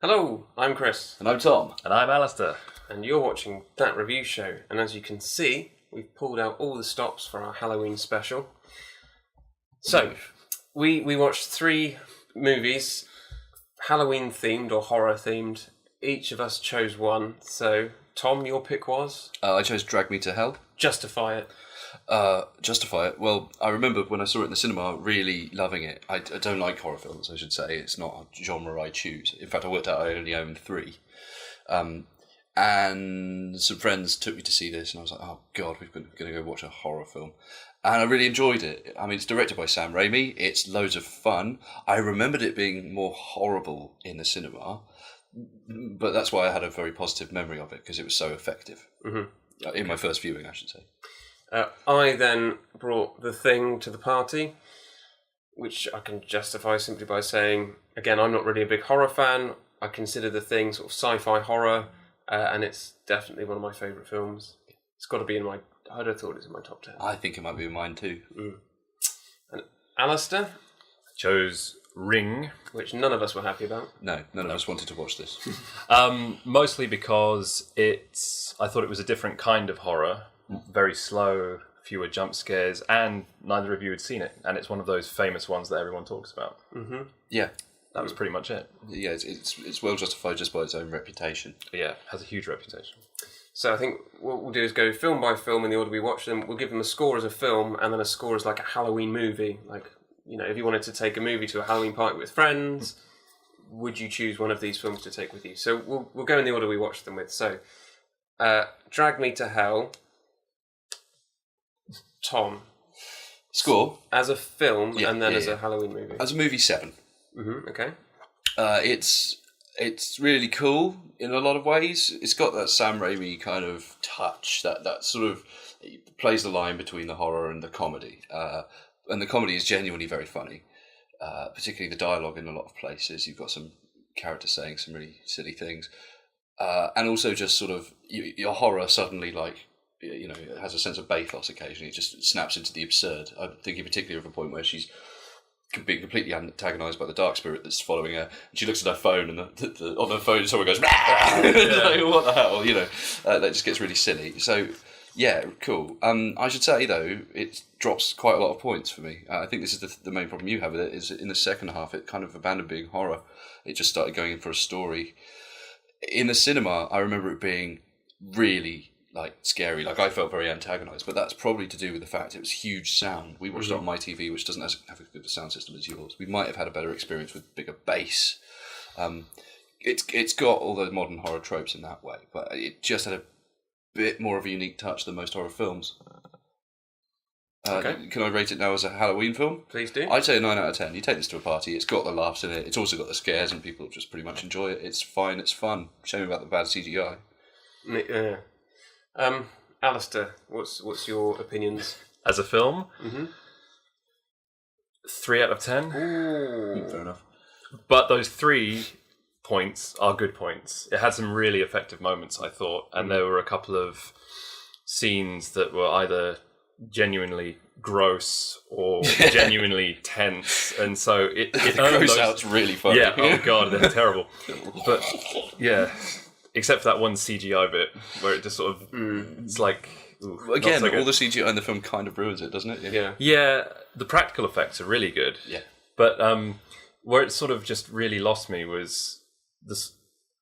Hello, I'm Chris. And I'm Tom. And I'm Alasadair. And you're watching That Review Show. And as you can see, we've pulled out all the stops for our Halloween special. So, we watched 3 movies, Halloween themed or horror themed. Each of us chose one. So, Tom, your pick was? I chose Drag Me to Hell. Justify it. Justify it. Well, I remember when I saw it in the cinema, really loving it. I don't like horror films, I should say. It's not a genre I choose. In fact, I worked out I only own 3. And some friends took me to see this, and I was like, oh God, we're going to go watch a horror film. And I really enjoyed it. I mean, it's directed by Sam Raimi. It's loads of fun. I remembered it being more horrible in the cinema, but that's why I had a very positive memory of it, because it was so effective. Mm-hmm. In my first viewing, I should say. I then brought The Thing to the party, which I can justify simply by saying, again, I'm not really a big horror fan. I consider The Thing sort of sci-fi horror, and it's definitely one of my favourite films. It's got to be in my... I'd have thought it's in my top 10. I think it might be in mine too. And Alasdair? Chose Ring. Which none of us were happy about. No, none of us wanted to watch this. Mostly because I thought it was a different kind of horror. Very slow, fewer jump scares, and neither of you had seen it. And it's one of those famous ones that everyone talks about. Mm-hmm. Yeah. That was pretty much it. Yeah, it's well justified just by its own reputation. But yeah, it has a huge reputation. So I think what we'll do is go film by film in the order we watch them. We'll give them a score as a film, and then a score as like a Halloween movie. Like, you know, if you wanted to take a movie to a Halloween party with friends, would you choose one of these films to take with you? So we'll go in the order we watched them with. So, Drag Me to Hell. Tom. Score? As a film, and then as a Halloween movie. As a movie, 7. Mm-hmm, okay. It's really cool in a lot of ways. It's got that Sam Raimi kind of touch, that sort of plays the line between the horror and the comedy. And the comedy is genuinely very funny, particularly the dialogue in a lot of places. You've got some characters saying some really silly things. And also just sort of your horror suddenly, like, you know, it has a sense of bathos occasionally. It just snaps into the absurd. I'm thinking particularly of a point where she's being completely antagonised by the dark spirit that's following her, and she looks at her phone, and on her phone someone goes, like, what the hell, you know, that just gets really silly. So yeah, cool. I should say though, it drops quite a lot of points for me. I think this is the main problem you have with it, is in the second half it kind of abandoned being horror. It just started going in for a story. In the cinema, I remember it being really like scary. Like, I felt very antagonised, but that's probably to do with the fact it was huge sound. We watched it on my TV, which doesn't have as good a sound system as yours. We might have had a better experience with bigger bass. It's got all those modern horror tropes in that way, but it just had a bit more of a unique touch than most horror films. Okay. Can I rate it now as a Halloween film? Please do. I'd say a 9 out of 10. You take this to a party, it's got the laughs in it, it's also got the scares, and people just pretty much enjoy it. It's fine, it's fun. Shame about the bad CGI. Yeah. Alasdair, what's your opinions? As a film, 3 out of 10. Ooh. Fair enough. But those 3 points are good points. It had some really effective moments, I thought, and there were a couple of scenes that were either genuinely gross or genuinely tense, and so it Gross out's really funny. Yeah, oh god, they're terrible. But yeah, except for that one CGI bit where it just sort of it's like Again, so all the CGI in the film kind of ruins it, doesn't it? Yeah. The practical effects are really good. Yeah. But where it sort of just really lost me was this.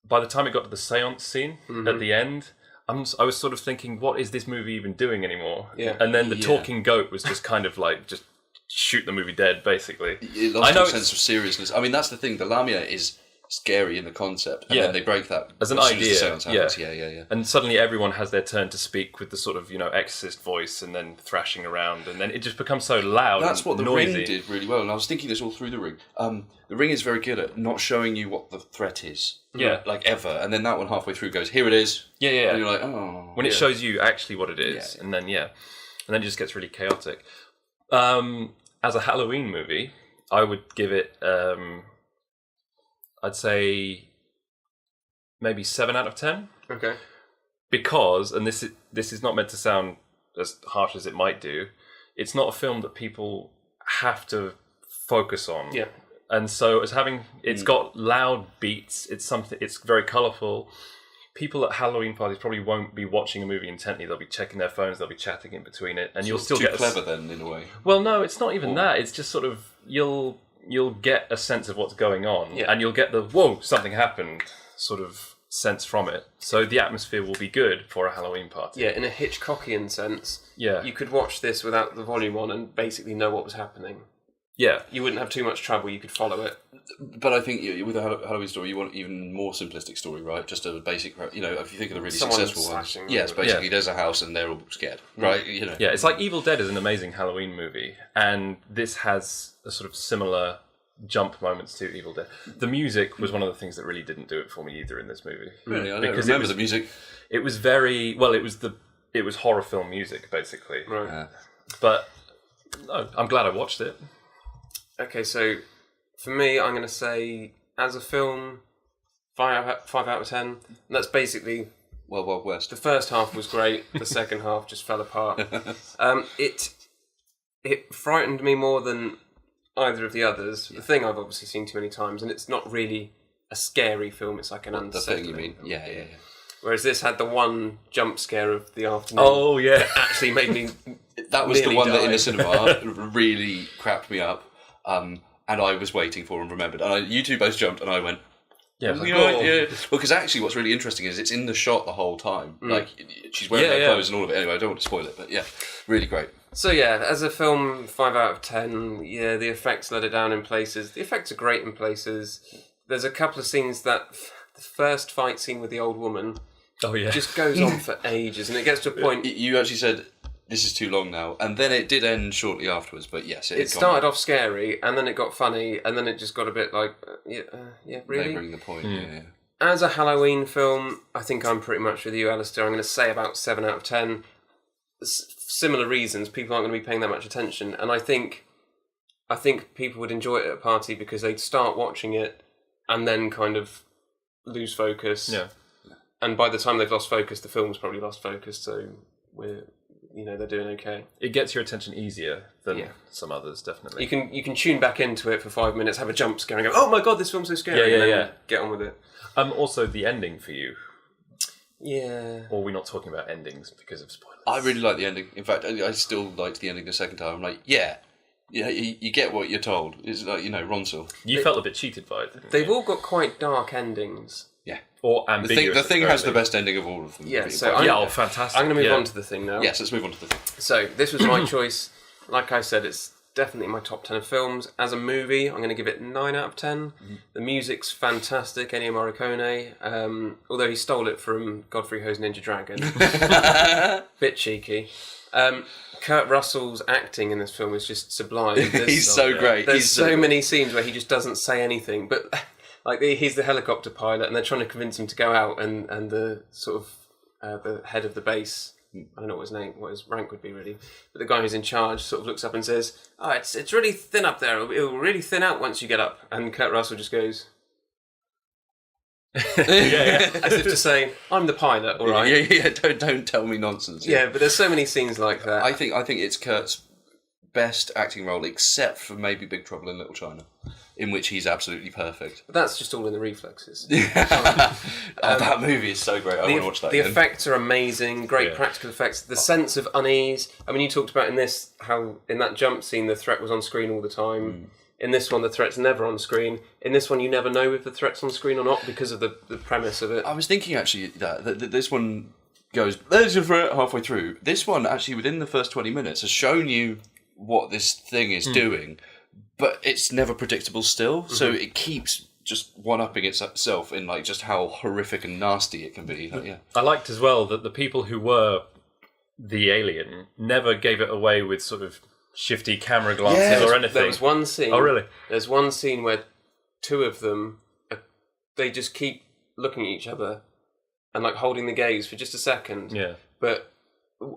By the time it got to the seance scene at the end, I was sort of thinking, what is this movie even doing anymore? Yeah. And then the talking goat was just kind of like, just shoot the movie dead, basically. It lost a sense of seriousness. I mean, that's the thing. The Lamia is scary in the concept, and then they break that as an soon idea. As the seance happens. Yeah. And suddenly everyone has their turn to speak with the sort of, exorcist voice, and then thrashing around, and then it just becomes so loud. That's what the noisy. Ring did really well, and I was thinking this all through the Ring. The Ring is very good at not showing you what the threat is. Yeah. Like ever, and then that one halfway through goes, here it is. Yeah. And you're like, oh. When it shows you actually what it is, and then it just gets really chaotic. As a Halloween movie, I would give it, I'd say maybe 7 out of 10. Okay. Because, and this is not meant to sound as harsh as it might do, it's not a film that people have to focus on. Yeah. And so it's got loud beats. It's very colourful. People at Halloween parties probably won't be watching a movie intently. They'll be checking their phones. They'll be chatting in between it, and you'll still too get clever then in a way. Well, no, it's not even that. It's just sort of you'll get a sense of what's going on, and you'll get the whoa, something happened sort of sense from it. So the atmosphere will be good for a Halloween party. Yeah, in a Hitchcockian sense. Yeah, you could watch this without the volume on and basically know what was happening. Yeah, you wouldn't have too much trouble. You could follow it. But I think with a Halloween story, you want even more simplistic story, right? Just a basic, if you think of the really successful ones. Yes, basically, there's a house and they're all scared, right? Yeah, it's like Evil Dead is an amazing Halloween movie, and this has a sort of similar jump moments to Evil Dead. The music was one of the things that really didn't do it for me either in this movie. Really, I don't remember the music. It was very well. It was horror film music basically. Right. But no, I'm glad I watched it. Okay, so for me, I'm going to say, as a film, 5 out of 10. And that's basically... Wild West. The first half was great. The second half just fell apart. It frightened me more than either of the others. The Thing I've obviously seen too many times, and it's not really a scary film. It's like an unsettling. The Thing, you mean? Yeah. Whereas this had the one jump scare of the afternoon. Oh, yeah. That actually made me... That was the one that in the cinema really crapped me up. And I was waiting for and remembered. And you two both jumped, and I went, yeah. Well, because actually what's really interesting is it's in the shot the whole time. Like, she's wearing her clothes and all of it. Anyway, I don't want to spoil it, but yeah, really great. So yeah, as a film, 5 out of 10. Yeah, the effects let it down in places. The effects are great in places. There's a couple of scenes that... The first fight scene with the old woman just goes on for ages, and it gets to a point... You actually said... This is too long now, and then it did end shortly afterwards. But yes, it started off scary, and then it got funny, and then it just got a bit like, really. Labouring the point. Yeah. As a Halloween film, I think I'm pretty much with you, Alasadair. I'm going to say about 7 out of 10. Similar reasons, people aren't going to be paying that much attention, and I think people would enjoy it at a party because they'd start watching it, and then kind of lose focus. Yeah. And by the time they've lost focus, the film's probably lost focus. So they're doing okay. It gets your attention easier than some others, definitely. You can tune back into it for 5 minutes, have a jump scare, and go, "Oh my god, this film's so scary!" and then get on with it. Also, the ending for you. Yeah. Or we're not talking about endings because of spoilers. I really like the ending. In fact, I still liked the ending the second time. I'm like, you get what you're told. It's like Ronsel. You felt a bit cheated by it. Didn't They've you? all got quite dark endings. Yeah. Or ambiguous. The Thing has the best ending of all of them. Yeah, fantastic. I'm going to move on to The Thing now. Yes, let's move on to The Thing. So, this was my choice. Like I said, it's definitely in my top 10 of films. As a movie, I'm going to give it 9 out of 10. The music's fantastic, Ennio Morricone. Although he stole it from Godfrey Ho's Ninja Dragon. Bit cheeky. Kurt Russell's acting in this film is just sublime. He's so great. There's so many scenes where he just doesn't say anything, but... Like, he's the helicopter pilot, and they're trying to convince him to go out, and the sort of the head of the base, I don't know what his rank would be really, but the guy who's in charge sort of looks up and says, "Oh, it's really thin up there. It'll really thin out once you get up." And Kurt Russell just goes, as if to say, "I'm the pilot, all right." Yeah. Don't tell me nonsense. Yeah, but there's so many scenes like that. I think it's Kurt's best acting role, except for maybe Big Trouble in Little China, in which he's absolutely perfect. But that's just all in the reflexes. That movie is so great. I want to watch that The again. effects are amazing, great practical effects. The sense of unease. I mean, you talked about in this, how in that jump scene the threat was on screen all the time. In this one, the threat's never on screen. In this one, you never know if the threat's on screen or not because of the premise of it. I was thinking actually that this one goes, there's your threat halfway through. This one actually, within the first 20 minutes, has shown you what this thing is doing, but it's never predictable still, so it keeps just one-upping itself in like just how horrific and nasty it can be. I liked as well that the people who were the alien never gave it away with sort of shifty camera glances or anything. There was one scene. Oh, really? There's one scene where two of them, they just keep looking at each other and like holding the gaze for just a second. Yeah. But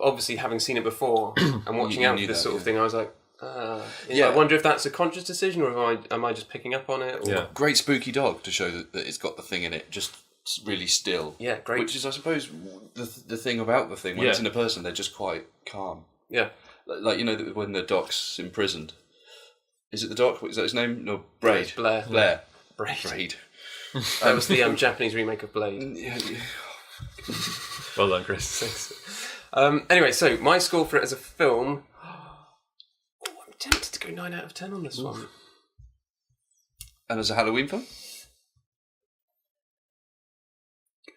obviously, having seen it before and watching out for this sort of thing, I was like, I wonder if that's a conscious decision or am I just picking up on it? Or... Great spooky dog to show that it's got the thing in it, just really still. Yeah, great. Which is, I suppose, the thing about the thing. When it's in a person, they're just quite calm. Yeah. Like, when the doc's imprisoned. Is it the Doc? Is that his name? No, Braid. Blair. Blair. Braid. That was the Japanese remake of Blade. Yeah. Well done, Chris. Anyway, so my score for it as a film... I'm tempted to go 9 out of 10 on this one. And as a Halloween film?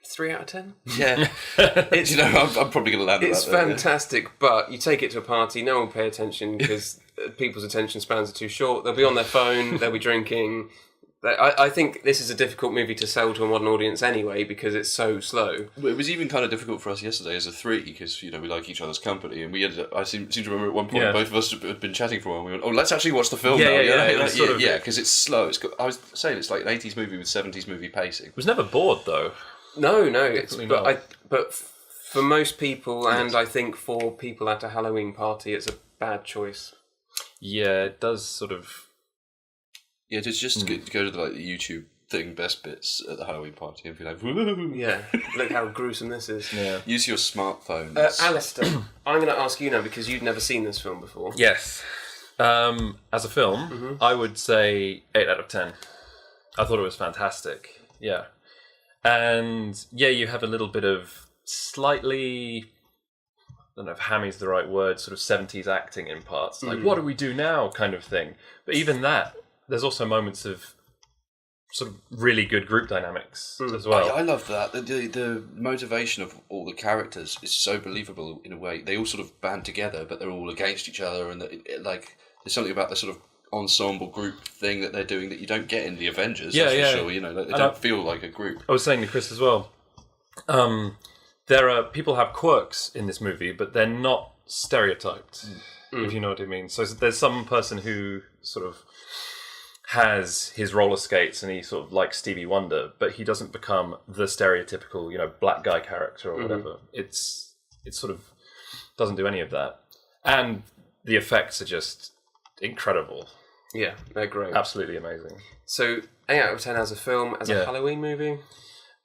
3 out of 10? Yeah. I'm probably going to land It's that there, fantastic, but you take it to a party, no one will pay attention because people's attention spans are too short. They'll be on their phone, they'll be drinking. I think this is a difficult movie to sell to a modern audience anyway because it's so slow. It was even kind of difficult for us yesterday as a three because we like each other's company, and we ended up. I seem to remember at one point both of us had been chatting for a while. And we went, "Oh, let's actually watch the film now." Yeah, because it's slow. I was saying it's like an 80s movie with 70s movie pacing. It was never bored though. No, but for most people, and I think for people at a Halloween party, it's a bad choice. Yeah, it does sort of. Yeah, just go to the YouTube thing, best bits at the Halloween party, and be like, woo! Yeah, look how gruesome this is. Yeah. Use your smartphone. Alasadair, I'm going to ask you now because you'd never seen this film before. Yes. As a film, I would say 8 out of 10. I thought it was fantastic. Yeah. And yeah, you have a little bit of slightly, I don't know if hammy's the right word, sort of 70s acting in parts. Like, what do we do now kind of thing. But even that, there's also moments of sort of really good group dynamics as well. I love that. The motivation of all the characters is so believable in a way. They all sort of band together, but they're all against each other. And there's something about the sort of ensemble group thing that they're doing that you don't get in the Avengers. For sure. They don't feel like a group. I was saying to Chris as well, people have quirks in this movie, but they're not stereotyped, if you know what I mean. So there's some person who sort of has his roller skates and he sort of likes Stevie Wonder, but he doesn't become the stereotypical, black guy character or whatever. It sort of doesn't do any of that. And the effects are just incredible. Yeah, they're great. Absolutely amazing. So, 8 out of 10 as a film, as a Halloween movie?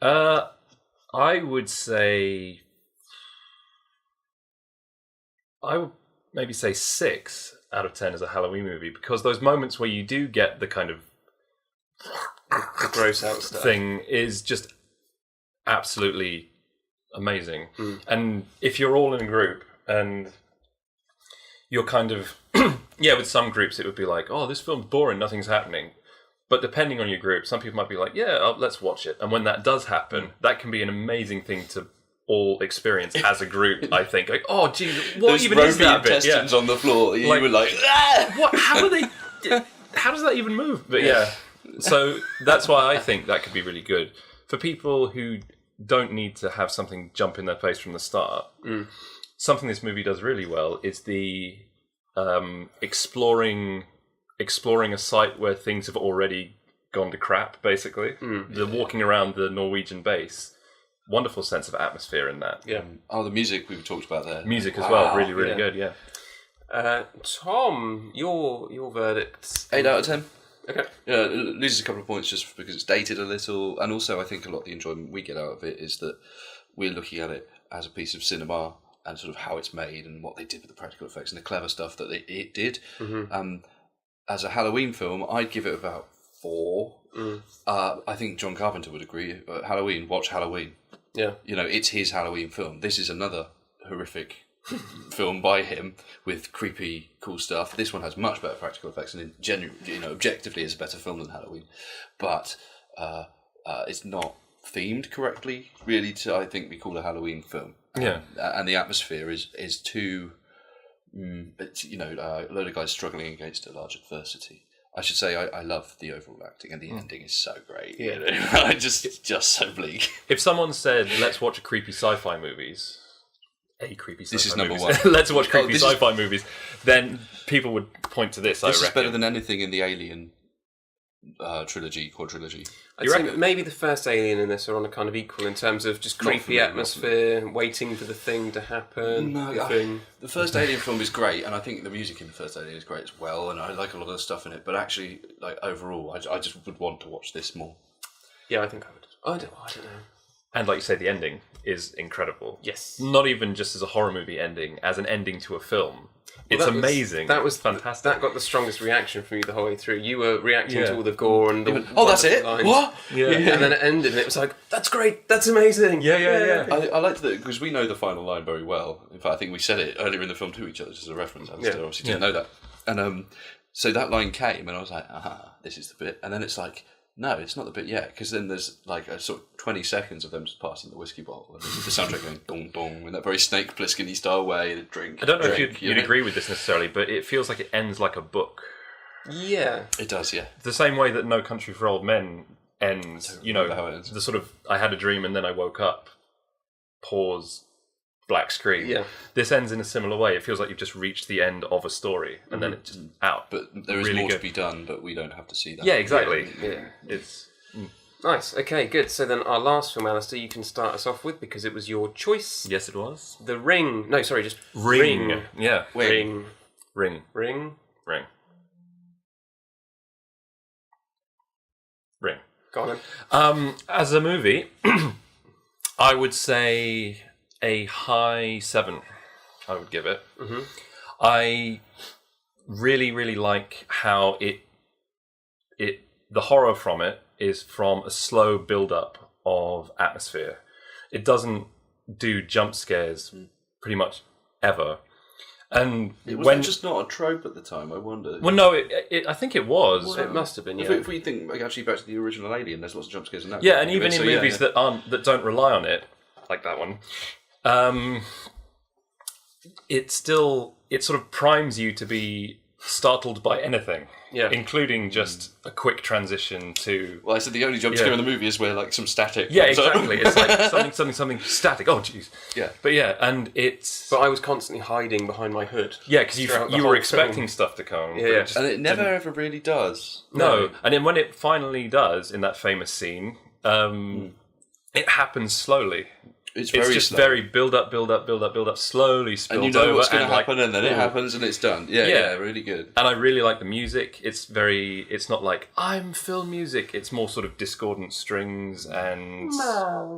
I would say... I would maybe say 6 out of 10 as a Halloween movie, because those moments where you do get the kind of the gross out stuff thing is just absolutely amazing. And if you're all in a group and you're kind of with some groups it would be like, oh, this film's boring, nothing's happening. But depending on your group, some people might be like, let's watch it. And when that does happen, that can be an amazing thing to all experience as a group, I think. Like, oh, geez, what Those even is that bit? intestines on the floor. You were like, ah! What? How are they? How does that even move? But so that's why I think that could be really good for people who don't need to have something jump in their face from the start. Something this movie does really well is the exploring a site where things have already gone to crap. Basically, the walking around the Norwegian base. Wonderful sense of atmosphere in that. Yeah. The music we've talked about there. Music as well, really, really good. Yeah. Tom, your verdict. 8 out of 10. Okay. Yeah, it loses a couple of points just because it's dated a little, and also I think a lot of the enjoyment we get out of it is that we're looking at it as a piece of cinema and sort of how it's made and what they did with the practical effects and the clever stuff that it did. As a Halloween film, I'd give it about 4. I think John Carpenter would agree. Halloween, watch Halloween. Yeah. It's his Halloween film. This is another horrific film by him with creepy, cool stuff. This one has much better practical effects and objectively is a better film than Halloween. But it's not themed correctly, really, to, I think, be called a Halloween film. Yeah. And the atmosphere is too... it's, a load of guys struggling against a large adversity. I should say I love the overall acting, and the ending is so great. Yeah. Just so bleak. If someone said, let's watch creepy sci-fi movies, this is number one. Let's watch creepy sci-fi movies, then people would point to this, This is better than anything in the Alien quadrilogy. I'd say maybe the first Alien and this are on a kind of equal in terms of just creepy atmosphere, waiting for the thing to happen. The first Alien film is great, and I think the music in the first Alien is great as well, and I like a lot of the stuff in it. But actually, overall, I just would want to watch this more. Yeah, I think I would. I don't know. And like you say, the ending is incredible. Yes. Not even just as a horror movie ending, as an ending to a film. It's that was- amazing. That was fantastic. That got the strongest reaction from you the whole way through. You were reacting to all the gore and the Oh, that's it? lines. What? Yeah. And then it ended, and it was like, "That's great, that's amazing." Yeah. I liked that because we know the final line very well. In fact, I think we said it earlier in the film to each other just as a reference. I obviously didn't know that. And so that line came, and I was like, aha, this is the bit. And then it's like, no, it's not the bit yet, because then there's like a sort of 20 seconds of them just passing the whiskey bottle, and the soundtrack going dong dong in that very Snake Plissken-y style way. The drink. I don't know if drink, you'd agree with this necessarily, but it feels like it ends like a book. Yeah. It does, yeah. The same way that No Country for Old Men ends, you know, how it ends. the sort of, I had a dream and then I woke up, pause, black screen. Yeah. This ends in a similar way. It feels like you've just reached the end of a story and then it's just out. But there is Really more good. to be done, but we don't have to see that. Yeah, exactly. Yeah. It's Nice. Okay, good. So then our last film, Alistair, you can start us off with because it was your choice. yes, it was. The Ring. No, sorry, just Ring. Yeah. Ring. Ring. Ring. Ring. Ring. Go on then. As a movie, I would say a high 7. I would give it. Mm-hmm. I really, really like how the horror from it is from a slow build-up of atmosphere. It doesn't do jump scares pretty much ever. And It was when just not a trope at the time, I wonder. well, no, I think it was. It must have been, yeah. If we think like, actually back to the original Alien, there's lots of jump scares in that. Yeah, and even So, in yeah, movies yeah. that don't rely on it, like that one, it sort of primes you to be startled by anything, Yeah. including just a quick transition to. Well, I said the only jump scare in the movie is where like some static. Yeah, comes up. exactly. It's like something static. Oh, jeez. Yeah. But yeah, and it's But I was constantly hiding behind my hood. yeah, because throughout the you whole were expecting film. stuff to come. Yeah, but yeah. it just And it never didn't. ever really does. No, and then when it finally does in that famous scene, it happens slowly. It's It's very just slow. very build up, slowly spills And you know over, what's going and to like, happen, and then it happens, and it's done. Yeah, Yeah. yeah, really good. and I really like the music. It's not like I'm film music. It's more sort of discordant strings and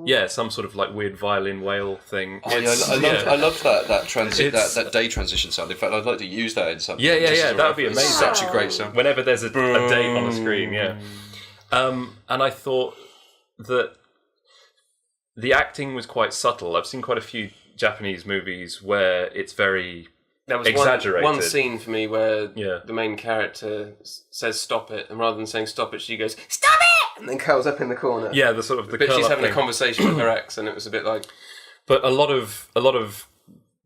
yeah, some sort of like weird violin wail thing. Oh, yeah, It's- I love that transit It's- that day transition sound. In fact, I'd like to use that in something. Yeah, just as a that would be reference. amazing. Such a great sound. Whenever there's a date on the screen, yeah. And I thought that the acting was quite subtle. I've seen quite a few Japanese movies where it's very There was exaggerated. one scene for me where Yeah. the main character says "stop it," and rather than saying "stop it," she goes "stop it," and then curls up in the corner. yeah, the sort of the But she's curl-up having a thing. conversation with her ex, and it was a bit like, But a lot of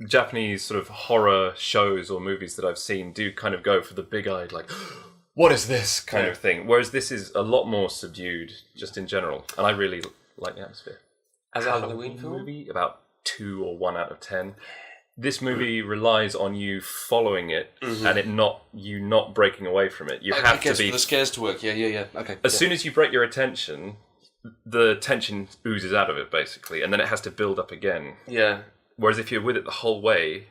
Japanese sort of horror shows or movies that I've seen do kind of go for the big-eyed, like, what is this kind of thing? Whereas this is a lot more subdued, just in general, and I really like the atmosphere. as a Halloween film. Movie, about 2 or 1 out of 10. This movie relies on you following it and it not breaking away from it. You I have to guess be. for the scares to work. Yeah. Okay. As soon as you break your attention, the tension oozes out of it, basically, and then it has to build up again. Yeah, Whereas if you're with it the whole way,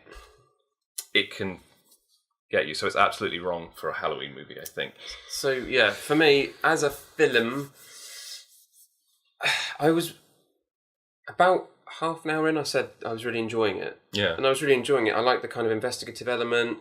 it can get you. So it's absolutely wrong for a Halloween movie, I think. so yeah, for me as a film, I was about half an hour in. I said I was really enjoying it. Yeah. And I was really enjoying it. I like the kind of investigative element.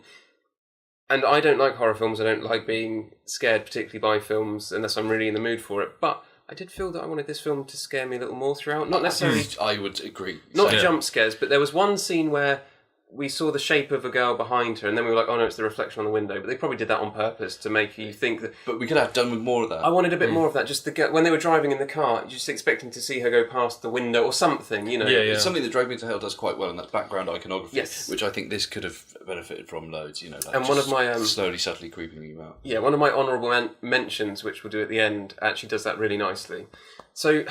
And I don't like horror films. I don't like being scared, particularly by films, unless I'm really in the mood for it. But I did feel that I wanted this film to scare me a little more throughout. Not necessarily, I would agree. not Yeah. jump scares, but there was one scene where we saw the shape of a girl behind her, and then we were like, oh no, it's the reflection on the window. But they probably did that on purpose to make you think that... But we could have done with more of that. I wanted a bit more of that. Just the girl, when they were driving in the car, just expecting to see her go past the window or something, you know. Yeah, yeah. It's something that Drag Me to Hell does quite well, and that's background iconography, Yes. which I think this could have benefited from loads. You know, like And one just of my, slowly, subtly creeping you out. Yeah, one of my honourable mentions, which we'll do at the end, actually does that really nicely. So,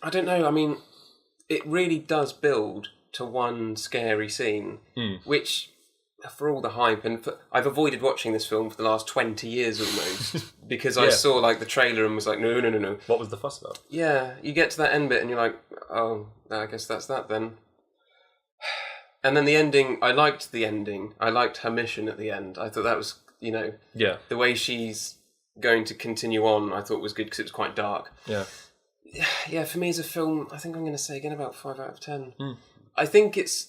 I don't know, I mean, it really does build to one scary scene, which, for all the hype, and I've avoided watching this film for the last 20 years almost, because I Yeah. saw like the trailer and was like, no. What was the fuss about? Yeah, you get to that end bit and you're like, oh, I guess that's that then. And then the ending, I liked the ending. I liked her mission at the end. I thought that was, you know, Yeah. the way she's going to continue on, I thought was good because it was quite dark. Yeah. Yeah, for me as a film, I think I'm going to say again about 5 out of 10. I think it's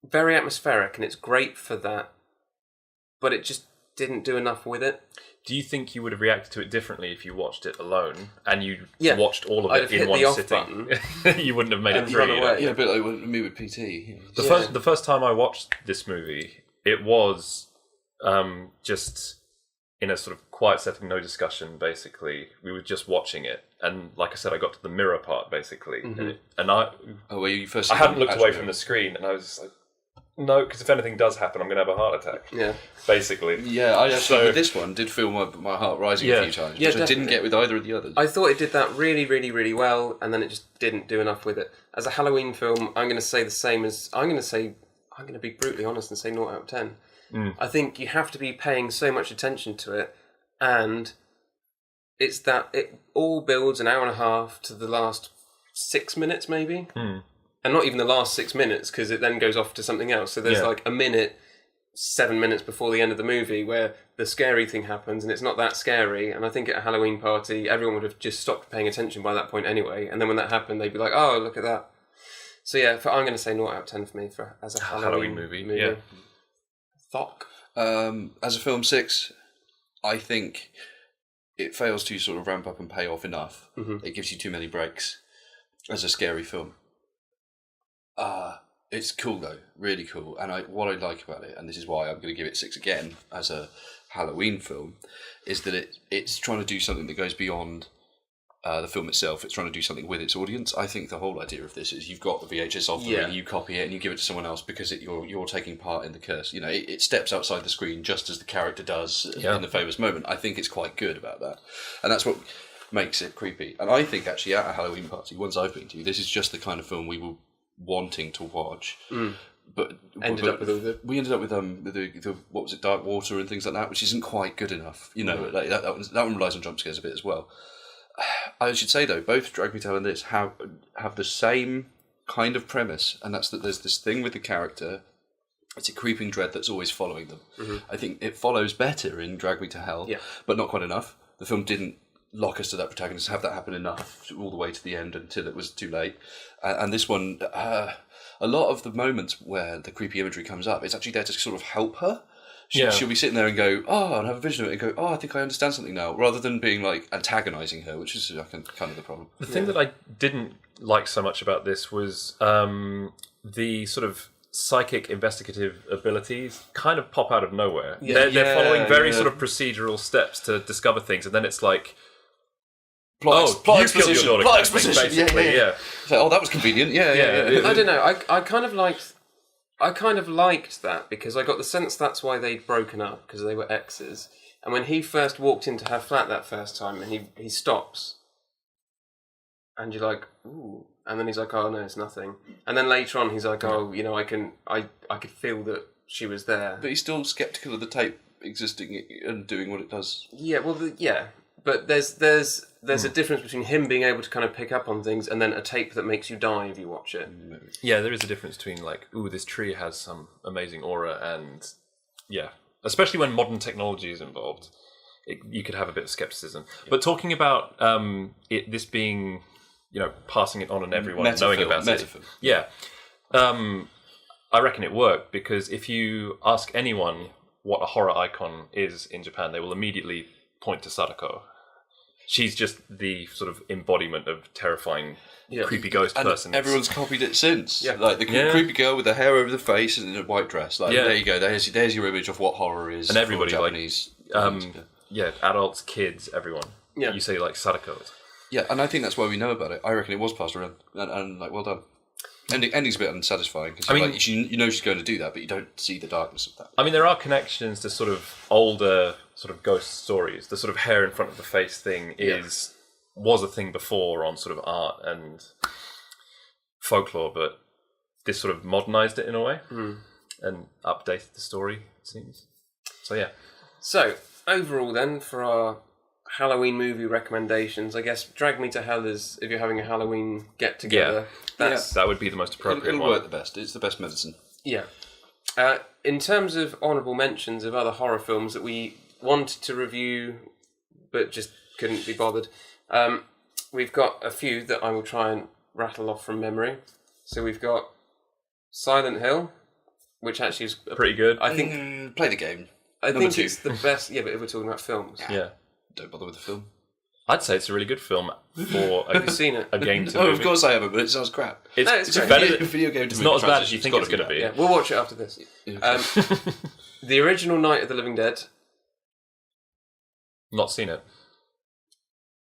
very atmospheric and it's great for that, but it just didn't do enough with it. Do you think you would have reacted to it differently if you watched it alone and you watched all of I'd it have in hit the one off sitting? button You wouldn't have made it and through. run away. Yeah, a bit like me with PT. The first time I watched this movie, it was just in a sort of quiet setting, no discussion. Basically, we were just watching it, and like I said, I got to the mirror part basically, and I where you first? I hadn't looked away from the screen, and I was just like, no, because if anything does happen, I'm going to have a heart attack. Yeah, basically. Yeah, I actually with this one did feel my heart rising a few times, which I didn't get with either of the others. I thought it did that really, really, really well, and then it just didn't do enough with it. As a Halloween film, I'm going to say the same as I'm going to be brutally honest and say 0 out of 10. I think you have to be paying so much attention to it, and it's that it all builds an hour and a half to the last 6 minutes, maybe. And not even the last 6 minutes, because it then goes off to something else. So there's like a minute, 7 minutes before the end of the movie where the scary thing happens, and it's not that scary. And I think at a Halloween party, everyone would have just stopped paying attention by that point anyway. And then when that happened, they'd be like, "Oh, look at that." So yeah, I'm going to say 0 out of 10 for me as a Halloween movie. Yeah. Thok. As a film 6, I think it fails to sort of ramp up and pay off enough. It gives you too many breaks as a scary film. It's cool though, really cool. And what I like about it, and this is why I'm going to give it 6 again as a Halloween film, is that it's trying to do something that goes beyond the film itself. It's trying to do something with its audience. I think the whole idea of this is you've got the VHS of the movie, you copy it and you give it to someone else because you're taking part in the curse. You know, it steps outside the screen just as the character does in the famous moment. I think it's quite good about that, and that's what makes it creepy. And I think actually at a Halloween party, ones I've been to, this is just the kind of film we were wanting to watch. But we ended up with the what was it, Dark Water and things like that, which isn't quite good enough. You know, like that one relies on jump scares a bit as well. I should say though, both Drag Me to Hell and this have the same kind of premise, and that's that there's this thing with the character. It's a creeping dread that's always following them. I think it follows better in Drag Me to Hell, but not quite enough. The film didn't lock us to that protagonist, have that happen enough all the way to the end until it was too late. And this one, a lot of the moments where the creepy imagery comes up, it's actually there to sort of help her. She'll be sitting there and go, and have a vision of it and go, I think I understand something now, rather than being like antagonising her, which is kind of the problem. The thing that I didn't like so much about this was the sort of psychic investigative abilities kind of pop out of nowhere. They're following very sort of procedural steps to discover things, and then it's like, Plot exposition. Basically, yeah. So, that was convenient. Yeah. I don't know. I kind of liked that because I got the sense that's why they'd broken up, because they were exes. And when he first walked into her flat that first time, and he stops, and you're like, ooh, and then he's like, oh no, it's nothing. And then later on, he's like, oh, you know, I could feel that she was there. But he's still sceptical of the tape existing and doing what it does. Yeah, well, but there's a difference between him being able to kind of pick up on things and then a tape that makes you die if you watch it. Yeah, there is a difference between like, ooh, this tree has some amazing aura, and especially when modern technology is involved, you could have a bit of skepticism. Yeah. But talking about this being, you know, passing it on and everyone knowing about it. Yeah. I reckon it worked because if you ask anyone what a horror icon is in Japan, they will immediately point to Sadako. She's just the sort of embodiment of terrifying, creepy ghost person. Everyone's copied it since. Yeah. Like the creepy girl with the hair over the face and in a white dress. Like, there you go. There's your image of what horror is. And everybody, Japanese. Adults, kids, everyone. Yeah. You say like Sadako. Yeah, and I think that's why we know about it. I reckon it was passed around, and like, well done. Ending's a bit unsatisfying because you know she's going to do that, but you don't see the darkness of that. I mean, there are connections to sort of older sort of ghost stories. The sort of hair in front of the face thing was a thing before on sort of art and folklore, but this sort of modernised it in a way and updated the story, it seems. So yeah. So overall, then, for our Halloween movie recommendations, I guess Drag Me to Hell is if you're having a Halloween get together. That would be the most appropriate It'll one. work the best. It's the best medicine. Yeah. In terms of honourable mentions of other horror films that we wanted to review but just couldn't be bothered, we've got a few that I will try and rattle off from memory. So we've got Silent Hill, which actually is Pretty good. I think Play the game. I Number think 2. it's the best. Yeah, but if we're talking about films, Yeah. Don't bother with the film. I'd say it's a really good film for have you seen it? a game to Oh, movie. of course I haven't, but it sounds crap. It's, No, it's it's great. better. Video game to It's movie not as bad as transition, you it's think gotta it's be going to be. Yeah, we'll watch it after this. Okay. The original Night of the Living Dead. Not seen it.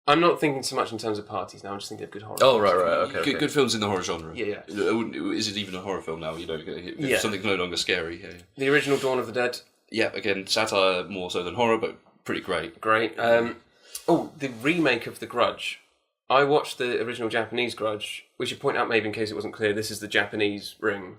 I'm not thinking so much in terms of parties now. I'm just thinking of good horror. Oh, films. right. Okay. Good films in the horror genre. Yeah. Is it even a horror film now? If Yeah. something's no longer scary. Yeah. The original Dawn of the Dead. Yeah, again, satire more so than horror, but pretty great. Great. The remake of The Grudge. I watched the original Japanese Grudge. We should point out, maybe in case it wasn't clear, this is the Japanese Ring.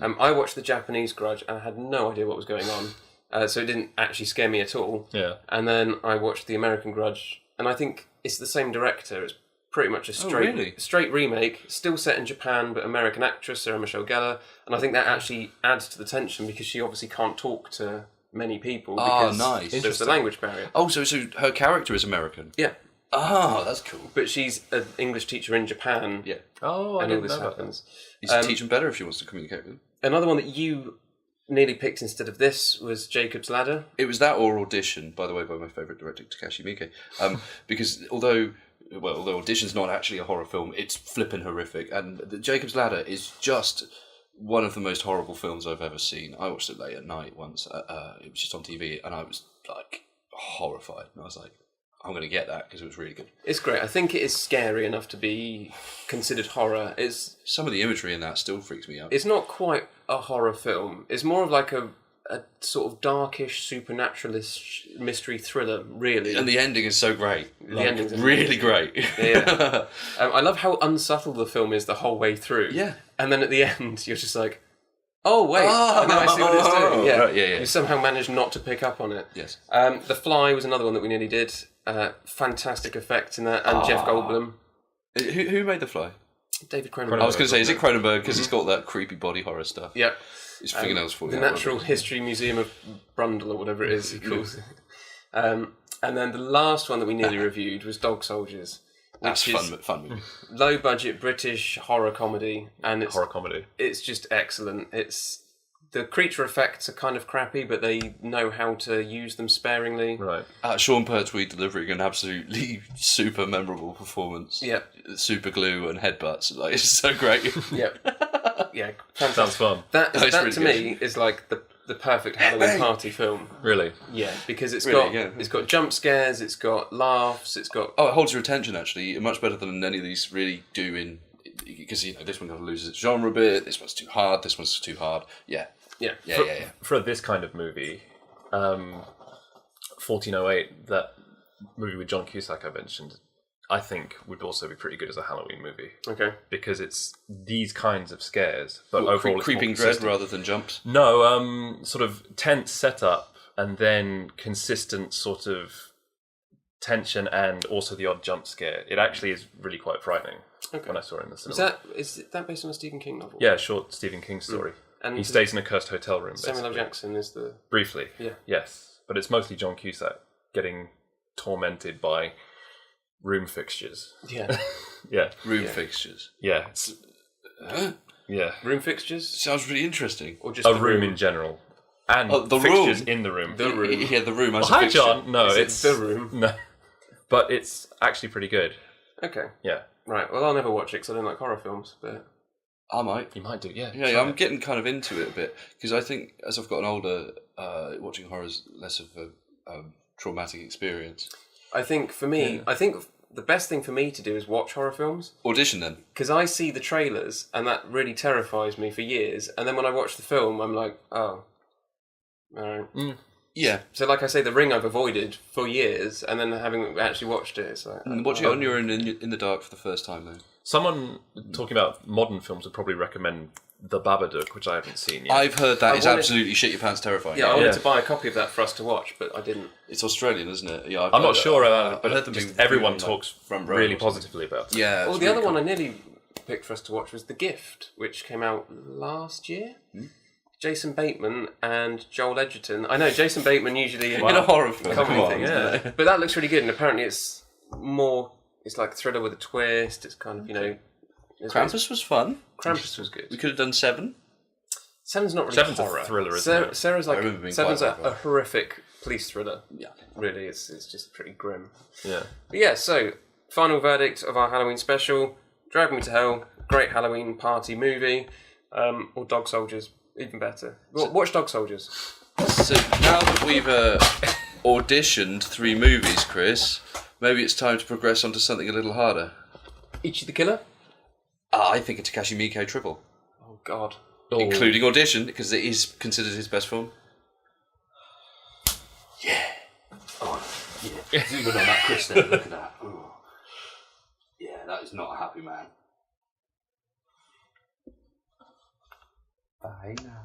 I watched the Japanese Grudge and I had no idea what was going on, so it didn't actually scare me at all. Yeah. And then I watched the American Grudge, and I think it's the same director. It's pretty much a straight remake, still set in Japan, but American actress Sarah Michelle Gellar, and I think that actually adds to the tension because she obviously can't talk to many people because nice. there's the language barrier. Oh, so her character is American? Yeah. Ah, that's cool. But she's an English teacher in Japan. Yeah. Oh, I and all didn't this know about that. happens. You should teach him better if she wants to communicate with him. Another one that you nearly picked instead of this was Jacob's Ladder. It was that or Audition, by the way, by my favourite director, Takashi Miike. Because although Audition's not actually a horror film, it's flippin' horrific. And the Jacob's Ladder is just one of the most horrible films I've ever seen. I watched it late at night once. It was just on TV, and I was, like, horrified. And I was like, I'm going to get that because it was really good. It's great. I think it is scary enough to be considered horror. Some of the imagery in that still freaks me out. It's not quite a horror film. It's more of like a sort of darkish, supernaturalist mystery thriller, really. And the ending is so great. The ending's really great. Yeah. I love how unsubtle the film is the whole way through. Yeah. And then at the end, you're just like, oh, wait. And then I see what it's doing. Yeah. Right, yeah. You somehow managed not to pick up on it. Yes. The Fly was another one that we nearly did. Fantastic effects in that. And Jeff Goldblum. Who made The Fly? David Cronenberg. I was going to say, is it Cronenberg? Because he's got that creepy body horror stuff. Yeah. His fingernails falling The out. Natural History Museum of Brundle, or whatever it is he calls it. And then the last one that we nearly reviewed was Dog Soldiers. That's which is fun movie. low budget British horror comedy, and Horror comedy. it's just excellent. It's the creature effects are kind of crappy, but they know how to use them sparingly. Right. Sean Pertwee delivering an absolutely super memorable performance. Yeah, Super glue and headbutts. Like, it's so great. yeah, yeah. Sounds Fantastic. fun. That really to good. me is like the perfect Halloween party film. Really. Yeah, because it's Really, got yeah. it's got jump scares, it's got laughs, it's got Oh, it holds your attention, actually, much better than any of these really do in... Because, this one kind of loses its genre a bit, this one's too hard, this one's too hard. Yeah. yeah. For this kind of movie, 1408, that movie with John Cusack I mentioned, I think would also be pretty good as a Halloween movie. Okay. Because it's these kinds of scares, but overall it's creeping more dread consistent. rather than jumps. No, sort of tense setup and then consistent sort of tension and also the odd jump scare. It actually is really quite frightening when I saw it in the cinema. Is that based on a Stephen King novel? Yeah, short Stephen King story. And he stays in a cursed hotel room, Samuel L. basically. Jackson is the Briefly. Yeah. Yes. But it's mostly John Cusack getting tormented by room fixtures. yeah Yeah. Room fixtures. Yeah. Huh? Yeah. room fixtures Sounds really interesting. or just A the room in general. And the fixtures room. in the room. The room. Yeah, the room as Well, a hi, fixture. John. No, Is it it's The Room? No. But it's actually pretty good. Okay, Yeah. right. Well, I'll never watch it because I don't like horror films. But I might. You might do, yeah. Yeah, Try I'm it. getting kind of into it a bit because I think as I've gotten older, watching horror is less of a traumatic experience. I think for me, I think the best thing for me to do is watch horror films Audition then. because I see the trailers and that really terrifies me for years. And then when I watch the film, I'm like, oh, all right. Yeah, So, like I say, The Ring I've avoided for years, and then having actually watched it, it's like and watching it when you're in the dark for the first time though. Someone talking about modern films would probably recommend The Babadook, which I haven't seen yet. I've heard that is wanted- absolutely shit your pants terrifying. Yeah, I wanted Yeah. to buy a copy of that for us to watch, but I didn't. It's Australian, isn't it? Yeah, I'm not sure about it, I've but heard them just being everyone like talks front row really or something. positively about it. Yeah. Well, it's the really other cool. one I nearly picked for us to watch was The Gift, which came out last year. Jason Bateman and Joel Edgerton. I know Jason Bateman usually in in a horror film. comedy Come on. things, yeah. but that looks really good, and apparently it's more It's like thriller with a twist. It's kind of, you know... Krampus was fun. Krampus was good. We could have done 7. 7's not really Seven's horror. a thriller, isn't it? Sarah's like... I remember being Seven's quite a horrific police thriller. Yeah. Really, it's just pretty grim. Yeah. But yeah, so, final verdict of our Halloween special. Drag Me to Hell, great Halloween party movie. Or Dog Soldiers, even better. Watch Dog Soldiers. So now that we've auditioned 3 movies, Chris, maybe it's time to progress onto something a little harder. Ichi the Killer? I think a Takashi Miike triple. Oh, God. Including Audition, because it is considered his best film. Yeah. Oh, yeah. Zoom in on that, Chris, there. Look at that. Ooh. Yeah, that is not a happy man. Bye now.